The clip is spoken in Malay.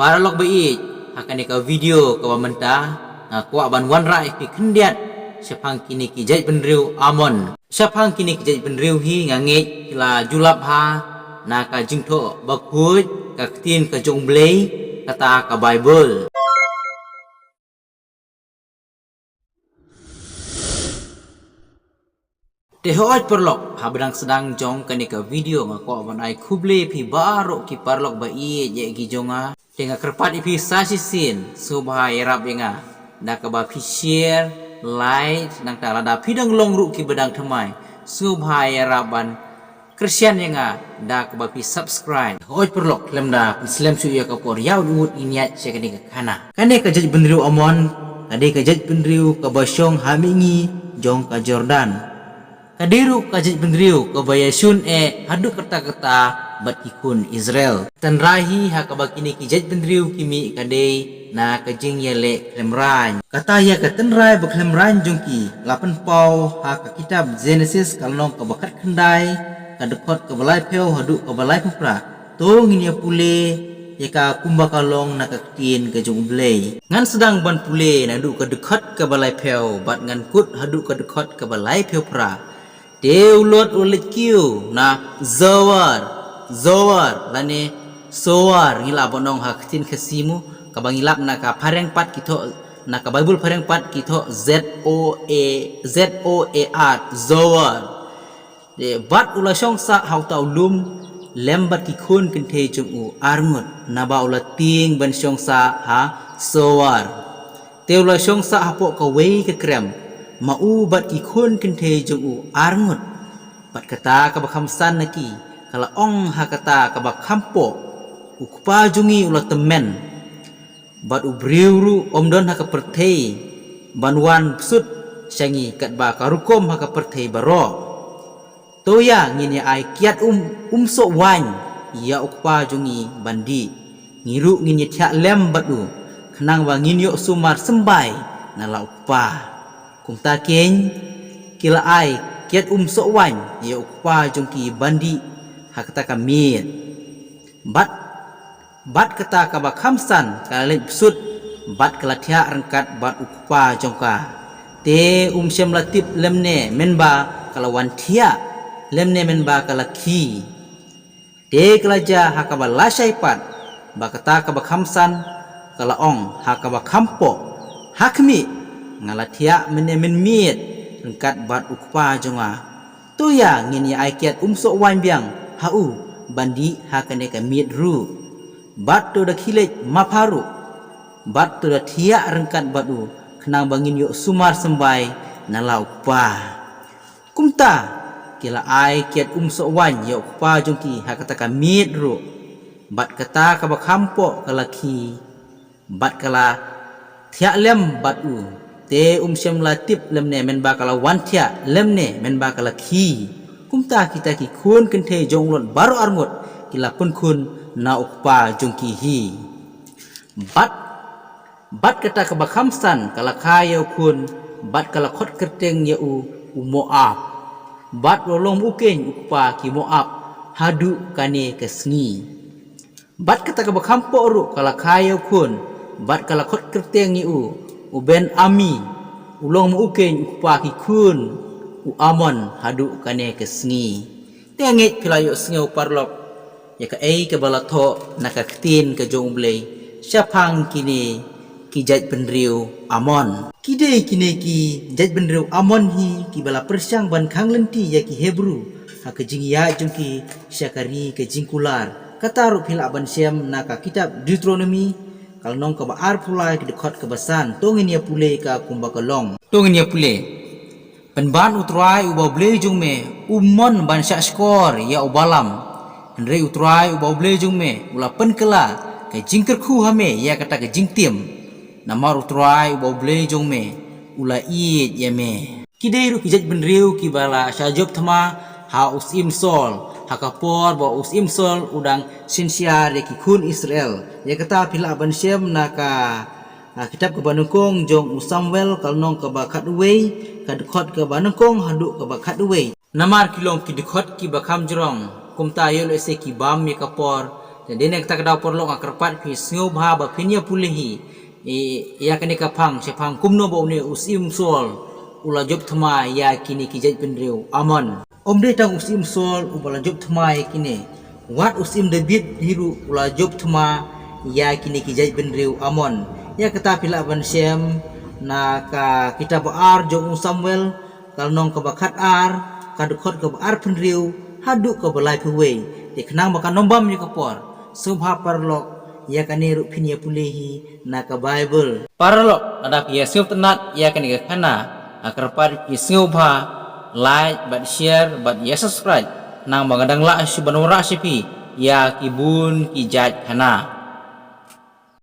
Para lok baik akan eka video ke mentah kuat banwan rai pi kendiat sepang kini ki jait penriu amon sepang kini ki jait penriu hi ngangit la julap ha na ka jingtho bakut ka tin ka jong blei kata ka bible Tehoj perlok habdang sedang jong kanika video ngako ban ai kuble pi baru ki parlok ba i je gi jonga dengan kerpat ipi sasisin subhai rap yenga da ka ba pi share like nang tala da pi dang long ru ki bedang thamai subhai raban Christian yenga da ka ba pi subscribe hoj perlok lemda Islam su ya ka por yaw ut inyat se kanika kana kane ka jej benriu amon kade ka jej benriu ka basyong hamingi jong ka Jordan Kadiru kajit benriu kabayasun hadu kata-kata bat ikun Israel. Tanrahi hakabakini kijat benriu kimi kadei na kajing yale klemran. Kata ya katenrai baklemran jungki lapan pau haka kitab Genesis kalnong kabakat kendai kadekot kabalai peu hadu kabalai pupra. Tong inya pule yaka kumba kalong nakaktin kajung blei. Ngan sedang ban pule nadu kadekot kabalai peu bat ngan kut hadu kadekot kabalai peu pra. Deulot ulit kiu na zawar lane soar ngila bonong haktin kesimu kabangilap na ka pareng pat kito na ka Bible pareng pat kito ZOAR zawar de bat ula syong sa hau tau lum lembat ki khun kente jung u arngut na ba ula ting ban syong sa ha soar te ula syong sa hapo ka wei ke krem mau bat ikun kente jung u arngut bat kata ka bakhamsan naki kala ong hakata ka bakhampo ukpa jungi ula temen bat ubriuru omdon haka perthei banwan sut sangi kat ba karukom haka perthei baro toya ngini ai kiat umso wan ya ukpa jungi bandi ngiru ngini thak lem batu khnang wa nginyo sumar sembai nala ukpa kung takin kila ai kiat sok wan ya ukpa jongki bandi hakata kamit bat kata ka bakhamsan kala sud bat kala thia rangkat bat ukpa jongka te syam latip lemne menba kala wan thia lemne menba kala ki te kala ja hakaba lasai pat bakata ka bakhamsan kala ong hakaba khampo hakmi ngalatia men miet rengkat bat ukpa jonga tu ya ngin ya aikiat sok wan biang hau bandi hakane ka miet ru bat tu da khilet maparu bat tu da thia rengkat batu khnang bangin yo sumar sembai nala ukpa kumta kila aikiat sok wan ya ukpa jongki hakata ka miet ru bat kata ka bakhampo kalaki bat kala thia lem batu te syam latip lemne men bakala wantia lemne men bakala ki kumta kita ki kun kente jonglon baru arngot kila pun kun na ukpa jongki hi bat kata ka bakhamsan kala kaya kun bat kala khot kerteng ya moab bat lolong ukeng ukpa ki moab hadu kane kesngi bat kata ka bakhampo ru kala kaya kun bat kala khot kerteng ya uben ami ulong ukeng ukpa ki kun amon hadu kane kesngi tengit pilayo sngo parlok ya ka ke balatho nakaktin ke jong blei syapang kini ki jait benriu amon kide kine ki jait benriu amon hi ki bala persyang ban khang lenti ya ki hebru ha ke jingya jongki syakari ke jingkular kataru pila ban syam naka kitab Deuteronomy kalau nong ka baar pulai ke dekat ke basan tongin ya pule ka kumba kalong tongin ya pule penban utrai uba ble jung me umon ban syak skor ya ubalam andre utrai uba ble jung me ula penkela ke jingker khu hame ya kata ke jingtim namar utrai uba ble jung me ula id ya me kidei ru kijat benriu ki bala syajop thama ha usim sol hakapor ba usim sol udang sinsiar ya ki kun Israel ya kata pila ban syam naka kitab ke banungkong jong Samuel kalnong ke bakat wei kadkhot ke banungkong hadu ke bakat wei namar kilong ki dekhot ki bakham jrong kumta yol ese ki bam mi kapor jadi nek tak daw porlo ngakarpat pi sngo bha ba pinya pulihi ya kani kapang sepang kumno bo ne usim sol ula job thma ya kini kijai pendriu amon omde tang usim sol ubala job thma ya kini wat usim debit hiru ula job thma ya kini kijai pendriu amon ya kata pila ban sem na ka kita baar jong Samuel kalnong ka bakat ar kadukot ka baar pendriu hadu ka balai puwe di kenang makan nombam ni kapor subha parlok ya kani ru pinya pulehi na ka Bible parlok ada ya sub tenat ya kani ka kana akar par pi subha like but share but ya subscribe nang magadang la si banora si pi ya kibun kijat kana